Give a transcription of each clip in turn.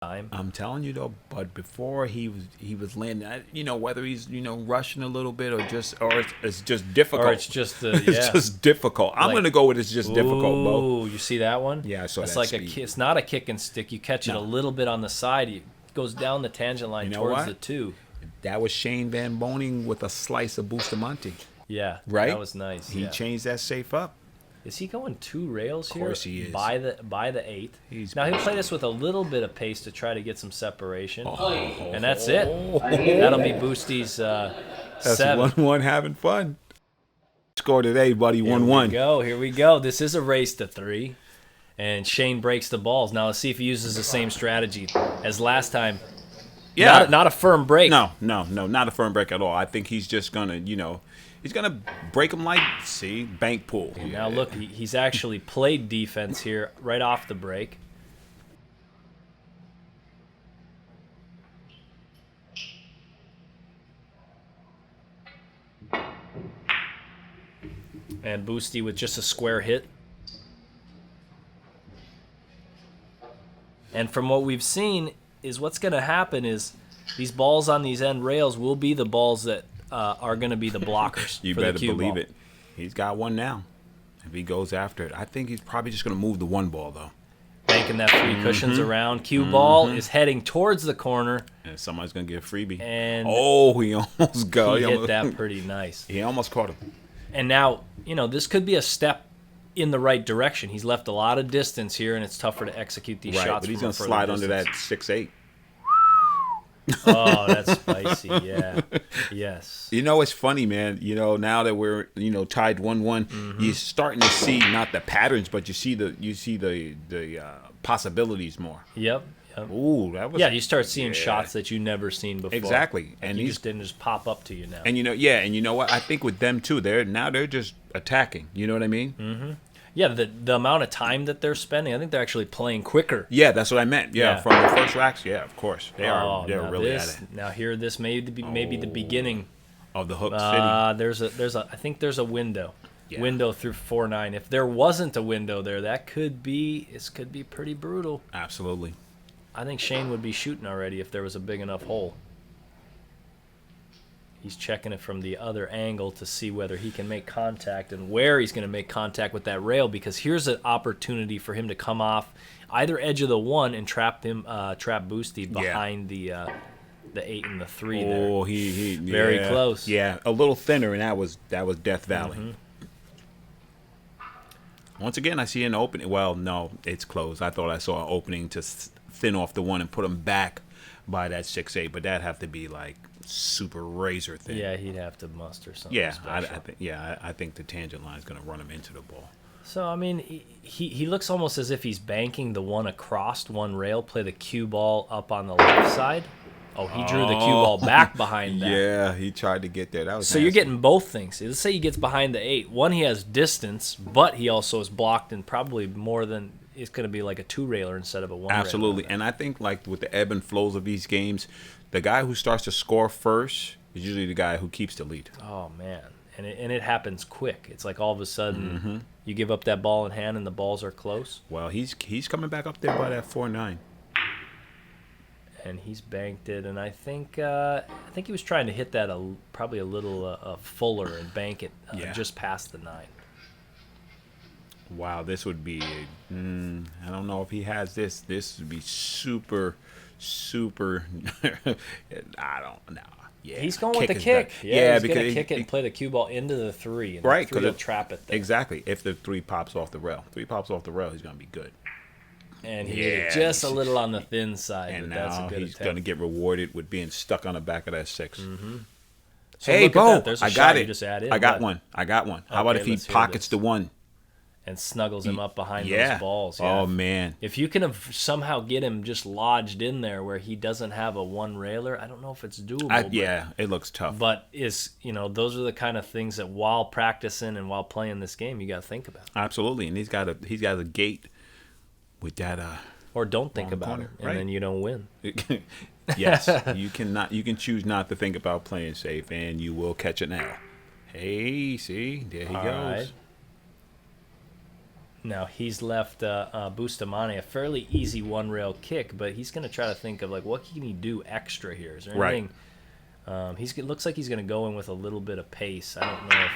time. I'm telling you though, but before he was landing, whether he's rushing a little bit or it's just Or difficult. it's just It's yeah. just difficult. I'm Like, gonna go with it's just difficult, Bo. Ooh, you see that one? Yeah, I saw It's that like speed. it's not a kick and stick. You catch it a No. little bit on the side. It goes down the tangent line You know towards what? the 2. That was Shane Van Boening with a slice of Bustamante, Yeah, right? that was nice. He Yeah. changed that safe up. Is he going 2 rails here? Of course he is. By the 8. He's Now he'll play this with a little bit of pace to try to get some separation, Oh. and that's it. That'll be Boostie's That's 7. 1-1 having fun. Score today, buddy. Here 1-1. Here we go. This is a race to 3, and Shane breaks the balls. Now let's see if he uses the same strategy as last time. Yeah. Not a firm break. No, not a firm break at all. I think he's just gonna, he's gonna break him like bank pool. And now look, he's actually played defense here right off the break. And Boosty with just a square hit. And from what we've seen is what's going to happen is these balls on these end rails will be the balls that are going to be the blockers. You for better the cue believe ball. it. He's got one now. If he goes after it, I think he's probably just gonna move the 1 ball though. Banking that 3 cushions around. Cue ball is heading towards the corner. And somebody's gonna get a freebie. And he almost got. he hit that pretty nice. He almost caught him. And now, this could be a step in the right direction. He's left a lot of distance here, and it's tougher to execute these Right, shots. but he's from a gonna further slide under that distance. 6-8. Oh, that's spicy. Yeah. Yes. It's funny, man. Now that we're tied 1-1, you're starting to see not the patterns, but you see the possibilities more. Yep. Ooh, that was You start seeing shots that you never seen before. Exactly. And you just didn't just pop up to you now. And and you know what? I think with them too, they're just attacking. You know what I mean? Mm-hmm. Yeah, the amount of time that they're spending, I think they're actually playing quicker. Yeah, that's what I meant. Yeah, Yeah. from the first racks. Yeah, of course. They're now really this, at it. Now here, this may be maybe the beginning. Of the hook city. I think there's a window. Yeah. Window through 4-9. If there wasn't a window there, this could be pretty brutal. Absolutely. I think Shane would be shooting already if there was a big enough hole. He's checking it from the other angle to see whether he can make contact and where he's going to make contact with that rail, because here's an opportunity for him to come off either edge of the 1 and trap Boosty behind the 8 and the 3 there. Oh, he Very close. Yeah, a little thinner, and that was Death Valley. Once again, I see an opening. Well, no, it's closed. I thought I saw an opening to thin off the 1 and put him back by that 6-8, but that'd have to be like super razor thin. Yeah, he'd have to muster something Yeah, special. I think the tangent line is going to run him into the ball. So, I mean, he looks almost as if he's banking the 1 across 1 rail, play the cue ball up on the left side. Oh, he drew the cue ball back behind that. Yeah, he tried to get there. That was So you're getting both things. Let's say he gets behind the 8. One, he has distance, but he also is blocked in probably more than it's going to be like a 2-railer instead of a 1-railer. Absolutely. And I think like with the ebb and flows of these games, the guy who starts to score first is usually the guy who keeps the lead. Oh, man. And it happens quick. It's like all of a sudden you give up that ball in hand and the balls are close. Well, he's coming back up there by that 4-9. And he's banked it, and I think he was trying to hit that probably a little fuller and bank it just past the 9. Wow, this would be. I don't know if he has this. This would be super. I don't know. Yeah, he's going with the is kick. back. Yeah, he's because going to kick it and play the cue ball into the 3. And right, the 3 will trap it there. Exactly. If the 3 pops off the rail, he's going to be good. And he hit it just a little on the thin side. And but that's a now good he's attempt. going to get rewarded with being stuck on the back of that 6. So Hey, look at Bo, that. There's a I shot got you it. just add in, I got but- one. How about Okay, if he let's hear pockets this. the 1? And snuggles him up behind Yeah. those balls. Yeah. Oh, man. If you can somehow get him just lodged in there where he doesn't have a 1-railer, I don't know if it's doable. Yeah, it looks tough. But those are the kind of things that while practicing and while playing this game, you got to think about. Absolutely. And he's got a gate with that Or don't think Wrong about corner, it, and right. then you don't win. Yes, you can choose not to think about playing safe, and you will catch it now. Hey, see, there he All goes. right. Now he's left Bustamante a fairly easy one rail kick, but he's going to try to think of like what can he do extra here? Is there anything? It looks like he's going to go in with a little bit of pace. I don't know if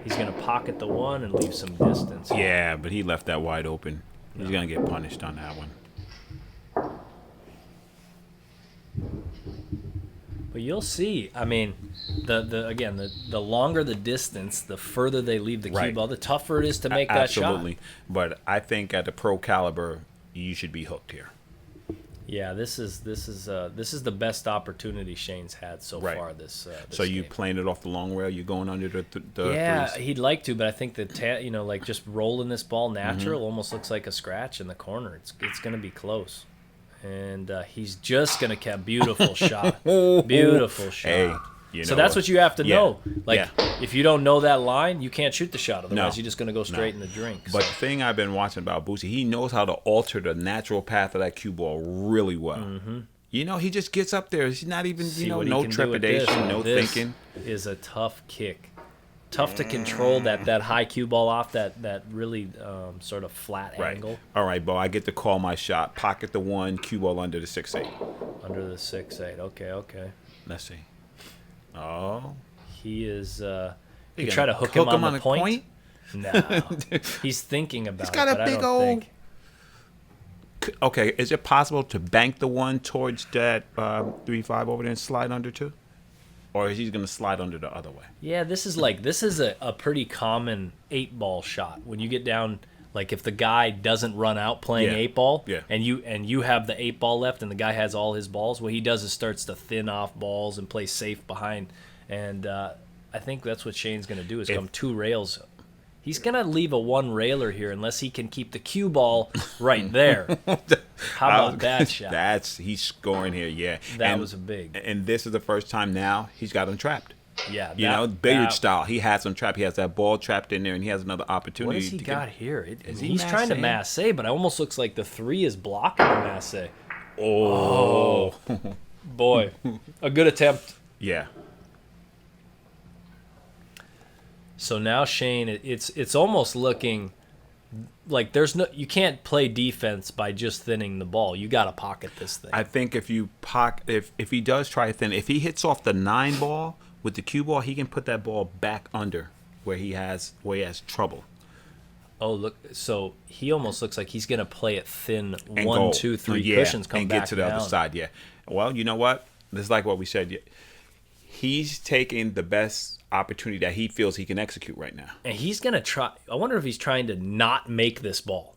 he's going to pocket the one and leave some distance. Yeah, but he left that wide open. He's going to get punished on that one. But you'll see. I mean, the longer the distance, the further they leave the cue ball, the tougher it is to make that shot. Absolutely. But I think at the pro caliber, you should be hooked here. Yeah, this is the best opportunity Shane's had so far this so you game. playing it off the long rail? You going under the yeah, threes? he'd like to, but I think like just rolling this ball natural almost looks like a scratch in the corner. It's going to be close, and he's just going to catch beautiful shot, beautiful shot. Hey, so that's what you have to know. Like, Yeah. if you don't know that line, you can't shoot the shot. Otherwise, you're just going to go straight in the drink. But the thing I've been watching about Boosie, he knows how to alter the natural path of that cue ball really well. You know, he just gets up there. He's not even, no trepidation, no thinking. Is a tough kick. Tough to control that high cue ball off that really sort of flat angle. All right, Bo, I get to call my shot. Pocket the one, cue ball under the 6-8. Under the 6-8. Okay. Let's see. Oh. He is. You try to hook him on the point? No. He's thinking about it. He's got a big old. Okay, is it possible to bank the one towards that 3-5 over there and slide under two? Or is he going to slide under the other way? Yeah, this is a pretty common 8-ball shot. When you get down, like if the guy doesn't run out playing 8-ball, and you have the 8-ball left, and the guy has all his balls, what he does is starts to thin off balls and play safe behind. And I think that's what Shane's going to do is come 2 rails. He's going to leave a 1 railer here unless he can keep the cue ball right there. How about that shot? He's scoring here, yeah. That was a big. And this is the first time now he's got him trapped. Yeah. Billiard style. He has him trapped. He has that ball trapped in there, and he has another opportunity. What has he got here? He's trying to masse, but it almost looks like the 3 is blocking the masse. Oh. Boy. A good attempt. Yeah. So now Shane, it's almost looking like you can't play defense by just thinning the ball. You got to pocket this thing. I think if he does try to thin, if he hits off the 9 ball with the cue ball, he can put that ball back under where he has trouble. Oh, look! So he almost looks like he's gonna play it thin. And 1, 2, 3 cushions come and back get to the down. other side. Yeah. Well, you know what? This is like what we said. He's taking the best opportunity that he feels he can execute right now. And he's going to try. I wonder if he's trying to not make this ball.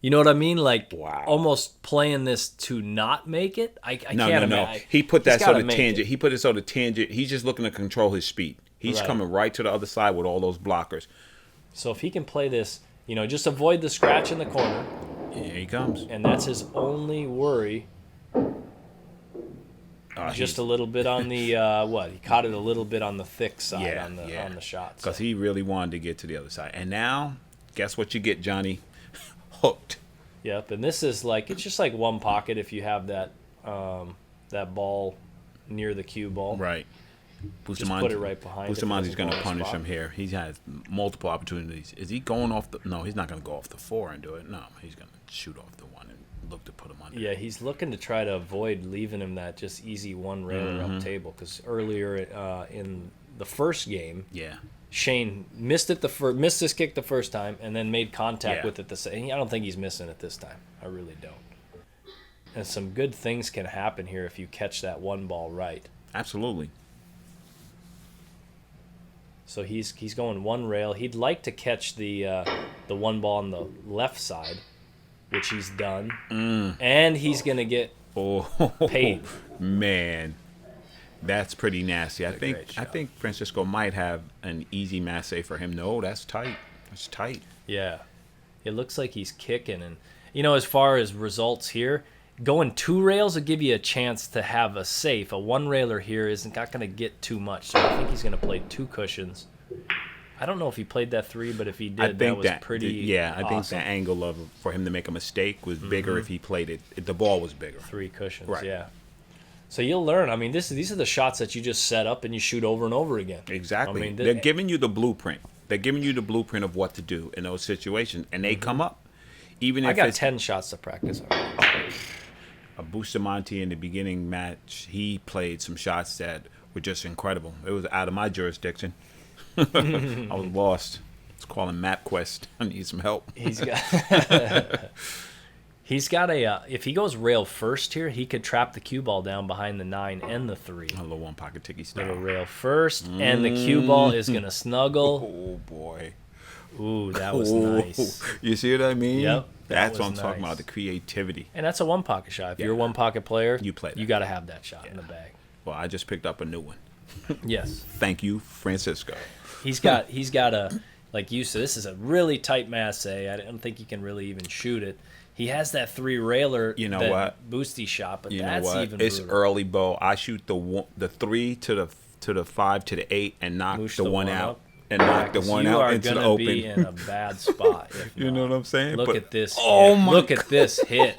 You know what I mean? Like, almost playing this to not make it? I can't imagine. No. He put that sort of tangent. He put it sort of tangent. He's just looking to control his speed. He's coming right to the other side with all those blockers. So if he can play this, just avoid the scratch in the corner. Here he comes. And that's his only worry. Just a little bit on the he caught it a little bit on the thick side on the shot. Because he really wanted to get to the other side. And now, guess what you get, Johnny? Hooked. Yep, and this is it's just like one pocket if you have that ball near the cue ball. Right. Just put it right behind. Bustamante's going to punish him here. He has multiple opportunities. Is he going off the? No, he's not going to go off the 4 and do it. No, he's going to shoot off the 1 and look to put him under. Yeah, he's looking to try to avoid leaving him that just easy 1 railer up table because earlier in the first game, Shane missed this kick the first time and then made contact with it the second. I don't think he's missing it this time. I really don't. And some good things can happen here if you catch that 1 ball right. Absolutely. So he's going 1 rail. He'd like to catch the 1 ball on the left side, which he's done, and he's gonna get paid. Man, that's pretty nasty. I think Francisco might have an easy masse for him. No, that's tight. That's tight. Yeah, it looks like he's kicking, and as far as results here, going 2 rails will give you a chance to have a safe. A 1 railer here isn't not gonna get too much, so I think he's gonna play 2 cushions. I don't know if he played that 3, but if he did, that was pretty awesome. I think the angle for him to make a mistake was bigger if he played it. The ball was bigger. 3 cushions, yeah. So you'll learn. These are the shots that you just set up and you shoot over and over again. Exactly. They're giving you the blueprint. They're giving you the blueprint of what to do in those situations, and they come up. Even I if got it's 10 shots to practice already. a Bustamante in the beginning match, he played some shots that were just incredible. It was out of my jurisdiction. I was lost. It's calling MapQuest. I need some help. He's got a. If he goes rail first here, he could trap the cue ball down behind the 9 and the 3. A little one pocket ticky Little style. rail first, and the cue ball is gonna snuggle. Oh boy. Ooh, that was nice. You see what I mean? Yep. That's what I'm was talking nice. about, the creativity. And that's a one pocket shot. If Yeah. you're a one pocket player, You play that. You got to have that shot in the bag. Well, I just picked up a new one. Yes. Thank you, Francisco. He's got a, like you said, this is a really tight masse. I don't think he can really even shoot it. He has that 3 railer. You know that what? Boosty shot, but You know that's what? even It's brutal. early ball. I shoot the 3 to the 5 to the 8 and knock Moosh the one one out. up. And knock the one you out are into the gonna open. be in a bad spot. If You know not. what I'm saying? Look But- at this. Oh hit. my Look at this hit.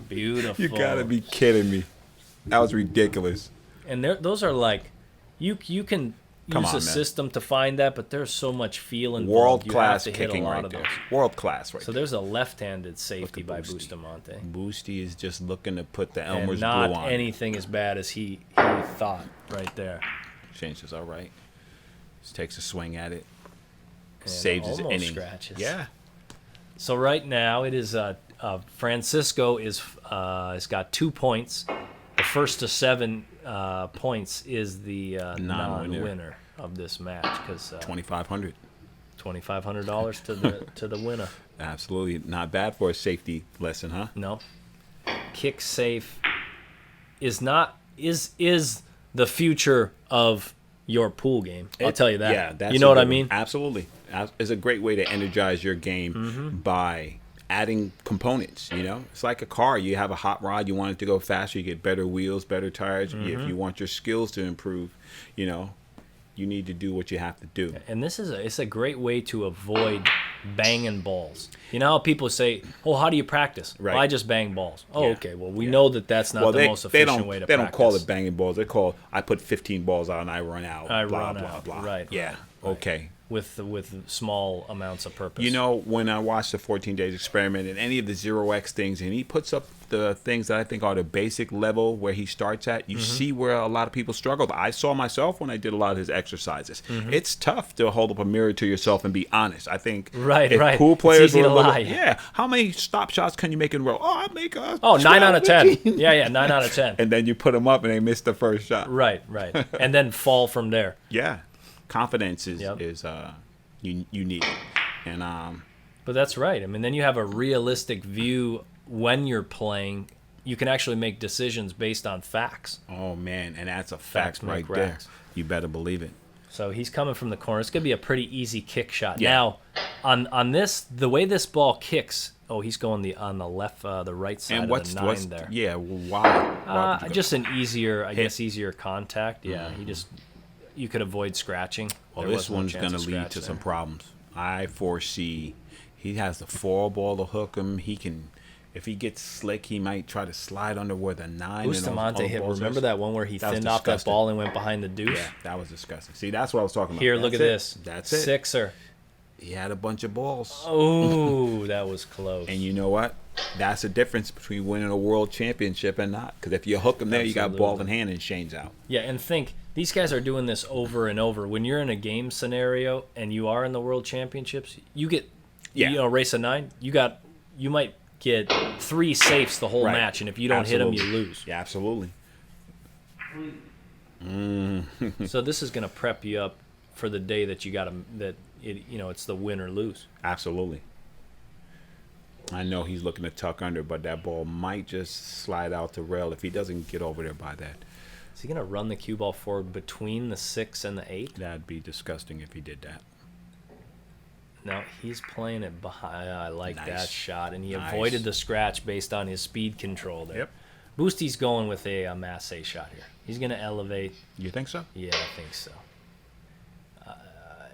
Beautiful. You gotta be kidding me. That was ridiculous. And those are like, you can Come use on, a man. system to find that, but there's so much feel involved. World You class have to hit kicking a lot right of there. those. World class right So there. there's a left-handed safety by Boosty. Bustamante. Boosty is just looking to put the And Elmer's not glue on. anything as bad as he thought right there. Changes all right. Just takes a swing at it. And Saves his almost inning. scratches. Yeah. So right now it is Francisco has got 2 points. The first to 7 points is the non-winner of this match because $2,500. $2,500 to the winner. Absolutely not bad for a safety lesson, huh? No, kick safe is the future of your pool game. I'll tell you that. Yeah, that's you know what I good one. mean. Absolutely. It's a great way to energize your game Mm-hmm. by adding components. You know, it's like a car. You have a hot rod. You want it to go faster. You get better wheels, better tires. Mm-hmm. If you want your skills to improve, you know, you need to do what you have to do. And this is it's a great way to avoid banging balls. You know how people say, "Oh, how do you practice?" Right. Well, I just bang balls. Oh, Yeah. okay. Well, we know that that's not the most efficient way to they practice. don't call it banging balls. They call I put 15 balls out and I run out. I blah, run blah, out. blah. Right. Yeah. right. Okay. With small amounts of purpose. You know, when I watch the 14 Days Experiment and any of the 0x things, and he puts up the things that I think are the basic level where he starts at, you see where a lot of people struggled. I saw myself when I did a lot of his exercises. It's tough to hold up a mirror to yourself and be honest. I think Right, if right. pool It's players easy were to a little- lie. yeah, how many stop shots can you make in a row? Oh, I make a 9 out of 10. 12. Yeah, 9 out of 10. And then you put them up and they miss the first shot. Right. And then fall from there. Yeah, confidence is Yep. you need it. And But that's right. I mean, then you have a realistic view when you're playing. You can actually make decisions based on facts. oh man, and that's a Facts fact make right there. racks. You better believe it. So he's coming from the corner. It's going to be a pretty easy kick shot. Yeah. Now, on this, the way this ball kicks, he's going on the left, the right side And of what's the 9 there. yeah? Why? Just an easier, easier contact. Yeah, you could avoid scratching. Well, There this wasn't a one's chance going to of lead scratch to some there. problems. I foresee he has the 4 ball to hook him. He can, if he gets slick, he might try to slide under where the 9. and those Bustamante other hit. balls Remember is. that one where he That was thinned off that disgusting. ball and went behind the deuce? Yeah, that was disgusting. See, that's what I was talking about. Here, look at That's this. it. That's it. Sixer. He had a bunch of balls. Oh, that was close. And you know what? That's the difference between winning a world championship and not. Because if you hook him there, you got ball in Absolutely. hand and Shane's out. Yeah, and think these guys are doing this over and over. When you're in a game scenario and you are in the world championships, you get race of 9. You might get 3 safes the whole Right. match, and if you don't hit 'em, hit them, Absolutely. you lose. Yeah, absolutely. So this is going to prep you up for the day that it's the win or lose. Absolutely. I know he's looking to tuck under, but that ball might just slide out to rail if he doesn't get over there by that. Is he going to run the cue ball forward between the 6 and the 8? That'd be disgusting if he did that. No, he's playing it behind. I like Nice. that shot, and he Nice. avoided the scratch based on his speed control there. Yep. Boosty's going with a masse shot here. He's going to elevate. You think so? Yeah, I think so.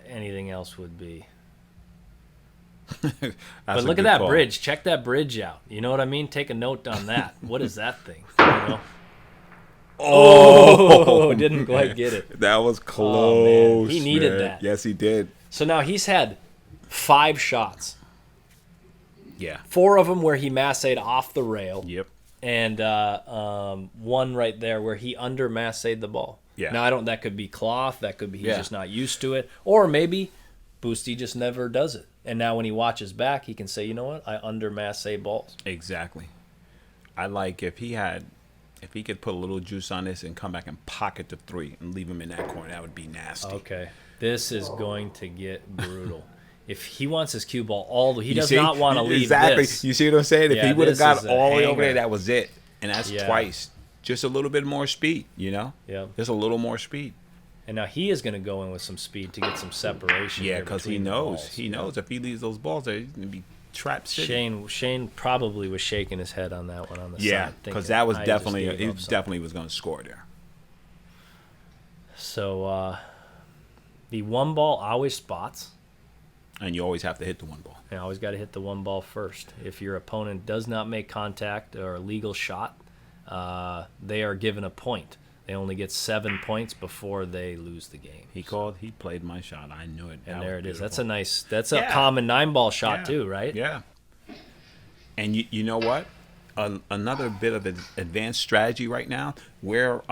Anything else would be. But look at that bridge. Check that bridge out. You know what I mean? Take a note on that. What is that thing? You know? Oh, didn't quite get it. That was Oh, man. close. He needed man. that. Yes, he did. So now he's had 5 shots. Yeah. 4 of them where he massayed off the rail. Yep. And one right there where he under massayed the ball. Yeah. Now that could be cloth, that could be he's Yeah. just not used to it, or maybe Boosty just never does it. And now when he watches back, he can say, you know what, I under massay balls. Exactly. I like if he could put a little juice on this and come back and pocket the 3 and leave him in that corner, that would be nasty. Okay, this is going to get brutal. If he wants his cue ball he does see? not want to leave exactly. this. You see what I'm saying? If Yeah, he would have this got is a all the way over hanger. there, that was it. And that's Yeah. twice. Just a little bit more speed, Yeah. Just a little more speed. And now he is going to go in with some speed to get some separation. Yeah, here because he between the knows. balls. He knows if he leaves those balls there, he's going to be trapped sitting. Shane probably was shaking his head on that one on the Yeah, side. because that was thinking, definitely, I just he gave up something. definitely was going to score there. So the 1 ball always spots. And you always have to hit the 1 ball. You always got to hit the 1 ball first. If your opponent does not make contact or a legal shot, they are given a point. They only get 7 points before they lose the game. He played my shot. I knew it. And That there was it is. beautiful. That's a common 9-ball shot Yeah. too, right? Yeah. And you know what? Another bit of advanced strategy right now, where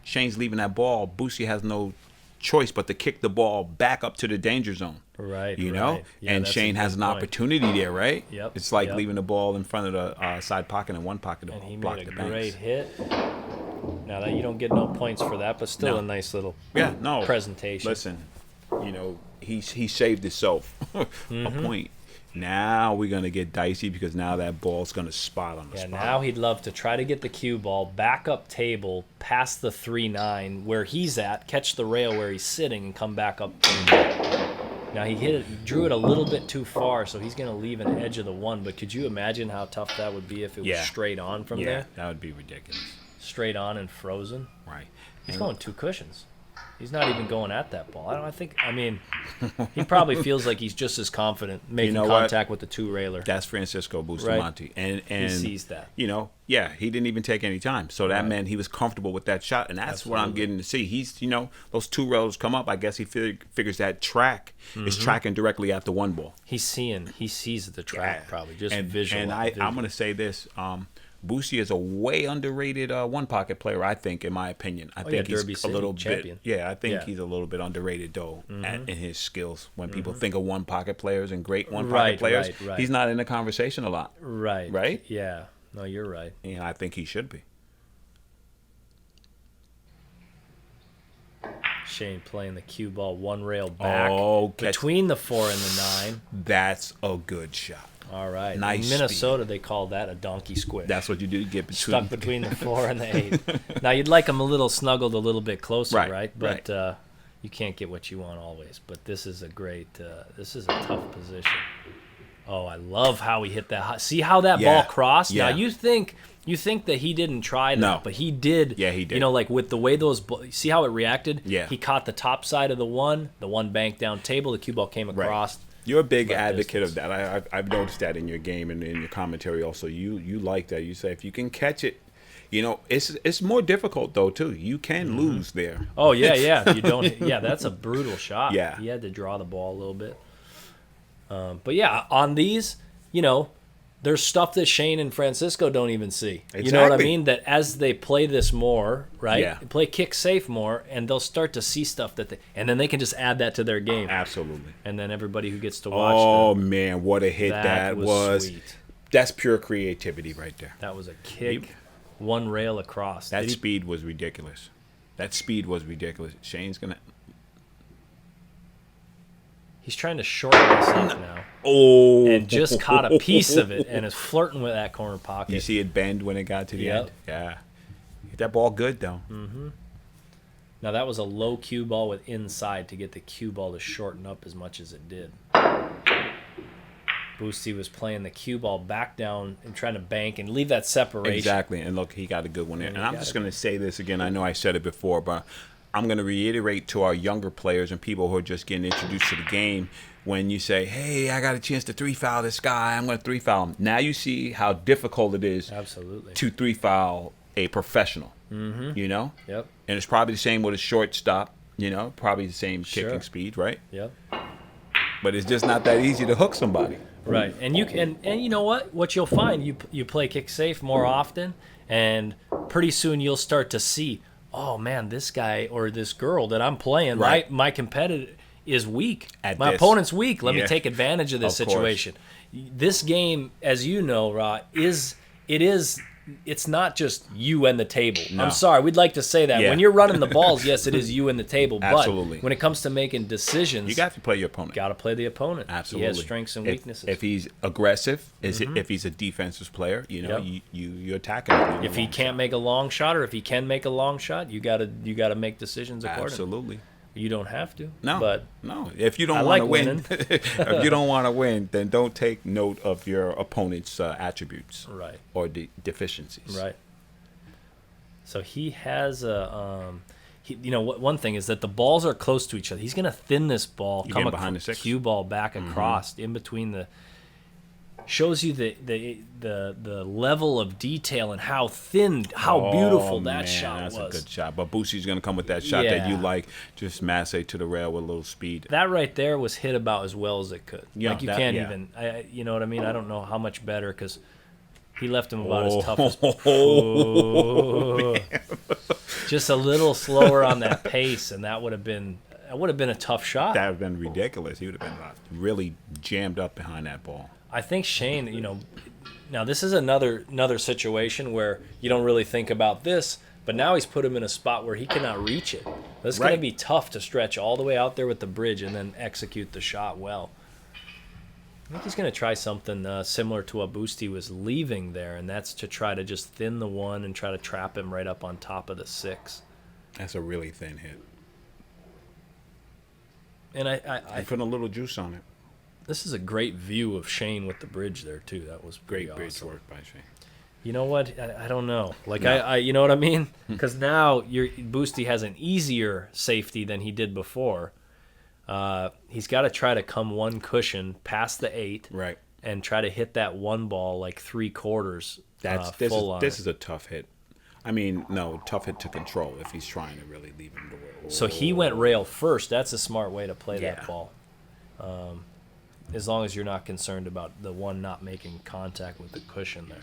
Shane's leaving that ball, Boosie has no choice but to kick the ball back up to the danger zone. Right. You know? right. Yeah, and that's Shane a has good an point. opportunity there, right? Yep, It's like yep. leaving the ball in front of the side pocket and one pocket And to he block made a the banks. great hit. Now that you don't get no points for that, but still No. a nice little No presentation. Listen, he saved himself a point. Now we're gonna get dicey because now that ball's gonna spot on the Yeah, spot. now he'd love to try to get the cue ball back up table, past the 3-9 where he's at, catch the rail where he's sitting, and come back up. Now he drew it a little bit too far, so he's going to leave an edge of the 1. But could you imagine how tough that would be if it was straight on from there? That would be ridiculous. Straight on and frozen. Right. He's going 2 cushions. He's not even going at that ball. I mean, he probably feels like he's just as confident making contact with the 2-railer. That's Francisco Bustamante. Right. And he sees that. He didn't even take any time. So that meant he was comfortable with that shot. And that's what I'm getting to see. He's, those 2 rails come up. I guess he figures that track is tracking directly at the 1 ball. He sees the track probably, just visual. And I'm going to say this. Boosie is a way underrated 1 pocket player, I think, in my opinion. I think Derby he's a City little champion. bit. Yeah, I think he's a little bit underrated though in his skills. When people think of 1 pocket players and great 1 pocket players, right. he's not in the conversation a lot. Right. Right? Yeah. No, you're right. And I think he should be. Shane playing the cue ball 1 rail back between the 4 and the 9. That's a good shot. All right. Nice In Minnesota, they call that a donkey squish. That's what you do. You get stuck between the 4 and the 8. Now you'd like them a little snuggled, a little bit closer, right? But you can't get what you want always. But this is a great. This is a tough position. Oh, I love how he hit that. See how that ball crossed? Yeah. Now you think that he didn't try that, but he did. Yeah, he did. Like with the way those. See how it reacted? Yeah. He caught the top side of the 1. The 1 banked down table. The cue ball came across. You're a big advocate of that. I've noticed that in your game and in your commentary also. You like that. You say if you can catch it, it's more difficult though too. You can lose there. Oh yeah. You don't. Yeah, that's a brutal shot. Yeah. He had to draw the ball a little bit. But yeah, on these, there's stuff that Shane and Francisco don't even see. Exactly. You know what I mean? That as they play this more, right? Yeah. They play kick safe more, and they'll start to see stuff and then they can just add that to their game. Absolutely. And then everybody who gets to watch Oh them, man, what a hit that was. Sweet. That's pure creativity right there. That was a kick, 1 rail across. That speed was ridiculous. Shane's gonna. He's trying to shorten this up now. Oh. And just caught a piece of it and is flirting with that corner pocket. You see it bend when it got to the end? Yeah. Hit that ball good, though. Mm-hmm. Now, that was a low cue ball with inside to get the cue ball to shorten up as much as it did. Boosty was playing the cue ball back down and trying to bank and leave that separation. Exactly. And look, he got a good one there. And I'm just going to say this again. I know I said it before, but I'm going to reiterate to our younger players and people who are just getting introduced to the game, when you say, hey, I got a chance to 3-foul this guy, I'm going to 3-foul him. Now you see how difficult it is to 3-foul a professional, Yep. And it's probably the same with a shortstop, probably the same kicking speed, right? Yep. But it's just not that easy to hook somebody. Right, and you know what you'll find, you play kick safe more often, and pretty soon you'll start to see, oh man, this guy or this girl that I'm playing, Right. my competitor is weak. At My this. opponent's weak. Let me Yeah. take advantage of this Of course. situation. This game, as you know, Ra, it's not just you and the table. No. I'm sorry, we'd like to say that. Yeah. When you're running the balls, yes, it is you and the table. Absolutely. But when it comes to making decisions, You got to play your opponent. got to play the opponent. Absolutely. He has strengths and weaknesses. If he's aggressive, if he's a defensive player, Yep. you attack him. If he can't make a long shot, or if he can make a long shot, you gotta make decisions accordingly. Absolutely. You don't have to. No, But no. If you I don't like want to winning. win, if you don't want to win, then don't take note of your opponent's attributes right, or deficiencies. right. So he has a. One thing is that the balls are close to each other. He's gonna thin this ball, You come get behind the six. cue ball back across in between the. Shows you the level of detail and how beautiful that man, shot that's was. a good shot. But Boosie's going to come with that shot that you Yeah. like, just masse to the rail with a little speed. That right there was hit about as well as it could. Yeah, like you that- can't yeah. even. You know what I mean? I don't know how much better because he left him about as tough as. Oh, Just a little slower on that pace, and that would have been a tough shot. that would have been ridiculous. He would have been really jammed up behind that ball. I think Shane, now this is another situation where you don't really think about this, but now he's put him in a spot where he cannot reach it. That's going Right. to be tough to stretch all the way out there with the bridge and then execute the shot well. I think he's going to try something similar to what Boosty was leaving there, and that's to try to just thin the one and try to trap him right up on top of the 6. That's a really thin hit. And I Putting a little juice on it. this is a great view of Shane with the bridge there too. That was Great pretty bridge awesome. work by Shane. You know what? I don't know. Like No. I you know what I mean? Because now Boosty has an easier safety than he did before. He's got to try to come one cushion past the 8, Right. and try to hit that one ball like 3/4 full on. This is a tough hit. I mean, no, tough hit to control if he's trying to really leave him to where. So he went rail first. That's a smart way to play Yeah. that ball. As long as you're not concerned about the one not making contact with the cushion there.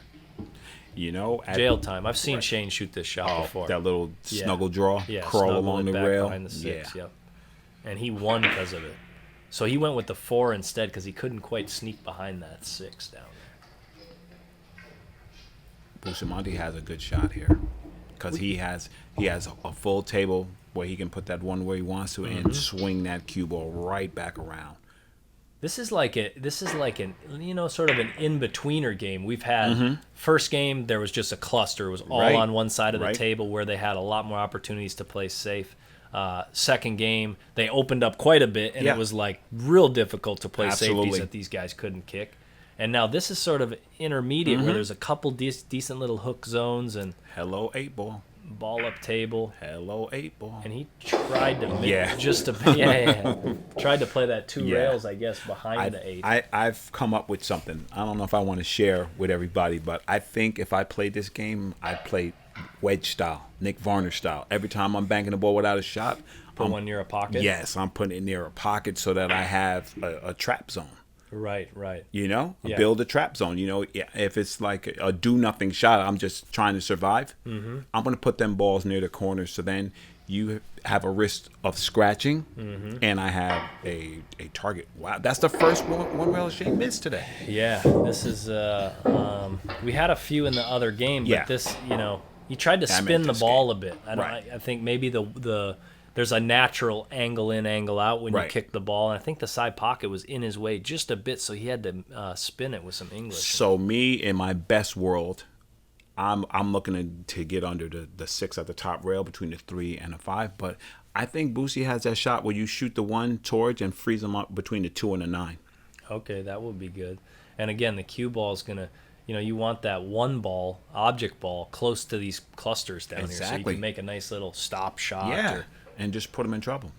Jail Time. I've seen Shane shoot this shot before. that little Yeah. snuggle draw, Yeah, crawl snuggle along it the back rail. behind the 6, yeah. yep. And he won because of it. So he went with the 4 instead because he couldn't quite sneak behind that 6 down there. Bustamante has a good shot here because he has a full table where he can put that one where he wants to and swing that cue ball right back around. This is like an sort of an in-betweener game. We've had first game there was just a cluster. It was all Right. on one side of the Right. table where they had a lot more opportunities to play safe. Second game they opened up quite a bit and Yeah. it was like real difficult to play Absolutely. safeties that these guys couldn't kick. And now this is sort of intermediate where there's a couple decent little hook zones and Hello, 8-ball. ball up table. Hello, 8-ball. And he tried to Yeah. tried to play that 2 Yeah. rails, I guess, behind the 8. I've come up with something. I don't know if I want to share with everybody, but I think if I played this game, I'd play wedge style, Nick Varner style. Every time I'm banking the ball without a shot, Put one near a pocket. yes, I'm putting it near a pocket so that I have a trap zone. Right. Yeah. Yeah. A trap zone. If it's like a do nothing shot, I'm just trying to survive. I'm going to put them balls near the corners so then you have a risk of scratching and I have a target. Wow, that's the first one rail Shane missed today. Yeah. This is we had a few in the other game, but Yeah. this, he tried to I meant spin the this ball game. a bit. Right. I think maybe the there's a natural angle in, angle out when you Right. kick the ball, and I think the side pocket was in his way just a bit, so he had to spin it with some English. So me, in my best world, I'm looking to get under the 6 at the top rail between the 3 and the 5. But I think Boosie has that shot where you shoot the 1 towards and freeze them up between the 2 and the 9. Okay, that would be good. And again, the cue ball is gonna, you want that one ball, object ball, close to these clusters down here, so you Exactly. can make a nice little stop shot. Yeah, or- and just put him in trouble.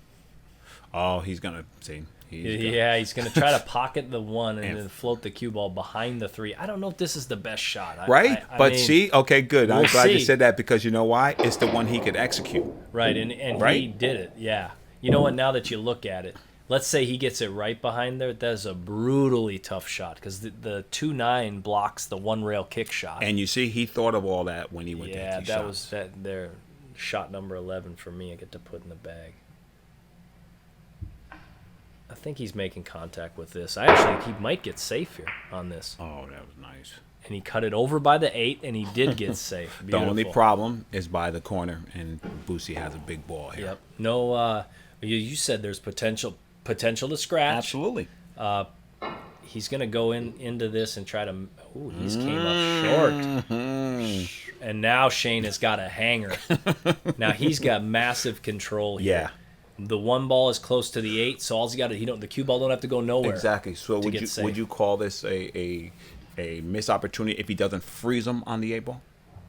Oh, he's gonna see. He's going to try to pocket the 1 and And- then float the cue ball behind the 3. I don't know if this is the best shot. Right? I mean, See, okay, good. I'm we'll glad you see. said that because you know why? It's the one he could execute. Right, and he Right? did it, yeah. You know what, now that you look at it, let's say he gets it right behind there, that's a brutally tough shot because the 2-9 blocks the one rail kick shot. And you see, he thought of all that when he went yeah, to that was that there. Shot number 11 for me. I get to put in the bag. I think he's making contact with this. He might get safe here on this. Oh, that was nice. And he cut it over by the 8, and he did get safe. The only problem is by the corner, and Boosie has a big ball here. Yep. No. You said there's potential to scratch. Absolutely. He's gonna go into this and try to. Ooh, he's came up short. And now Shane has got a hanger. Now he's got massive control here. Yeah. The one ball is close to the 8, so all he got to the cue ball don't have to go nowhere. Exactly. So would you call this a missed opportunity if he doesn't freeze him on the 8 ball?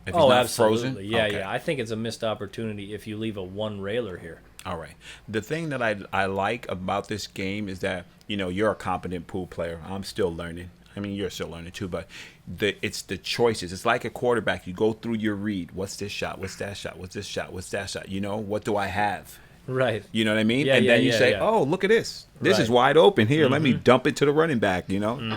If he's not absolutely. Frozen? Yeah, Okay. yeah. I think it's a missed opportunity if you leave a one railer here. All right. The thing that I like about this game is that, you're a competent pool player. I'm still learning. I mean, you're still learning too, but it's the choices. It's like a quarterback. You go through your read. What's this shot? What's that shot? What's this shot? What's that shot? What do I have? Right. You know what I mean? Yeah, and then you say, yeah. oh, look at this. This is Right. wide open here. Let me dump it to the running back, And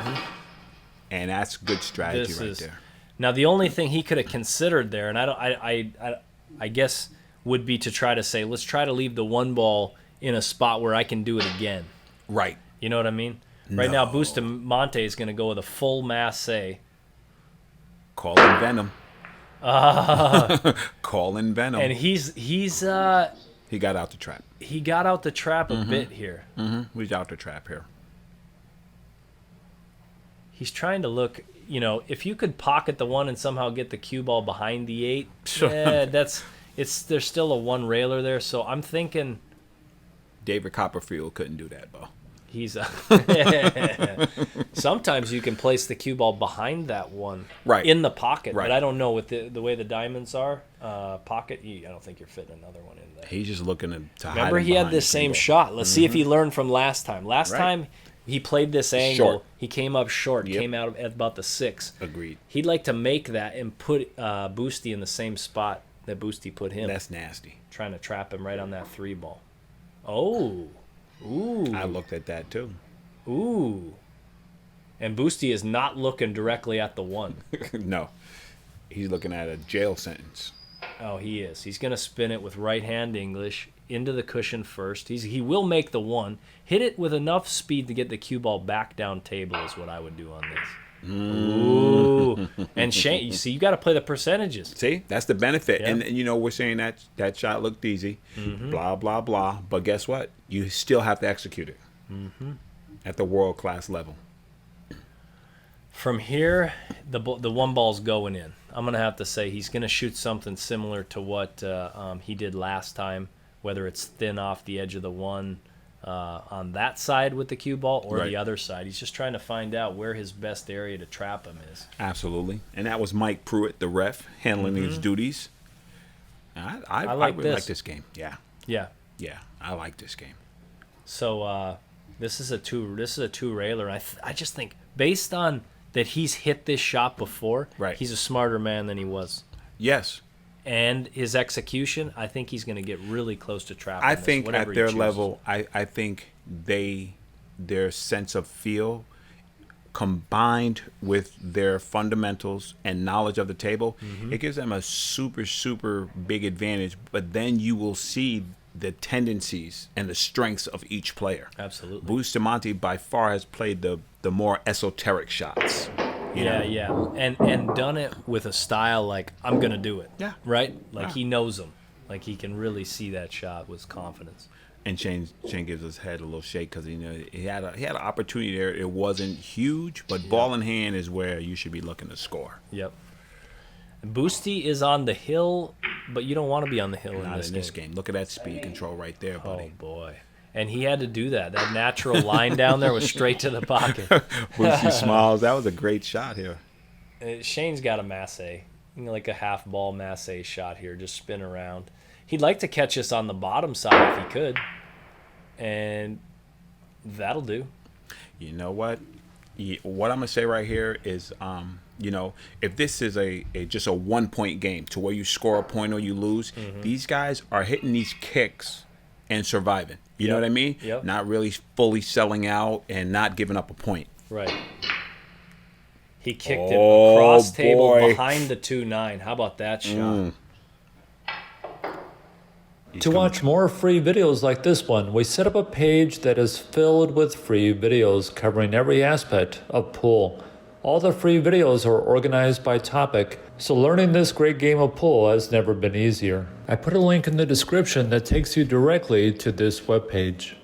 that's good strategy there. Now, the only thing he could have considered there, and I guess would be to try to say, let's try to leave the one ball in a spot where I can do it again. Right. You know what I mean? Right now, Bustamante is going to go with a full masse. Call in Venom. Call in Venom. And he's he got out the trap. He got out the trap a bit here. He's out the trap here. He's trying to look, if you could pocket the 1 and somehow get the cue ball behind the 8, yeah, there's still a one railer there. So I'm thinking David Copperfield couldn't do that, Bo. He's sometimes you can place the cue ball behind that one in the pocket, but I don't know with the way the diamonds are pocket. I don't think you're fitting another one in there. He's just looking to hide. Remember, he had this same shot. Let's see if he learned from last time. Last time he played this angle, short. He came up short, came out at about the 6. Agreed. He'd like to make that and put Boosty in the same spot that Boosty put him. That's nasty. Trying to trap him right on that 3 ball. Oh. Ooh. I looked at that too. Ooh. And Boosty is not looking directly at the 1. No. He's looking at a jail sentence. Oh, he is. He's going to spin it with right-hand English into the cushion first. He will make the 1. Hit it with enough speed to get the cue ball back down table is what I would do on this. Ooh. And Shane, you see, you got to play the percentages. See, that's the benefit. Yeah. And we're saying that shot looked easy, blah, blah, blah. But guess what? You still have to execute it at the world-class level. From here, the one ball's going in. I'm going to have to say he's going to shoot something similar to what he did last time, whether it's thin off the edge of the 1 on that side with the cue ball or the other side. He's just trying to find out where his best area to trap him is. Absolutely. And that was Mike Pruitt, the ref, handling his duties. I really like this game. Yeah. Yeah. Yeah, I like this game. So this is a two railer. I just think based on that he's hit this shot before, he's a smarter man than he was. Yes. And his execution, I think he's going to get really close to trapping. I think at their level, I think their sense of feel combined with their fundamentals and knowledge of the table, it gives them a super, super big advantage. But then you will see the tendencies and the strengths of each player. Absolutely. Bustamante by far has played the more esoteric shots. Yeah, and done it with a style like I'm gonna do it. Yeah. Right. Like he knows them. Like he can really see that shot with confidence. And Shane gives his head a little shake because he had an opportunity there. It wasn't huge, but ball in hand is where you should be looking to score. Yep. Boosty is on the hill, but you don't want to be on the hill in this game. Look at that speed control right there, buddy. Oh boy. And he had to do that. That natural line down there was straight to the pocket. Boosty smiles. That was a great shot here. Shane's got a masse, like a half ball masse shot here, just spin around. He'd like to catch us on the bottom side if he could, and that'll do. You know what? What I'm gonna say right here is, if this is just a 1 point game to where you score a point or you lose, these guys are hitting these kicks and surviving. You know what I mean? Yep. Not really fully selling out and not giving up a point. Right. He kicked it across table behind the 2-9. How about that shot? To watch more free videos like this one, we set up a page that is filled with free videos covering every aspect of pool. All the free videos are organized by topic, so learning this great game of pool has never been easier. I put a link in the description that takes you directly to this webpage.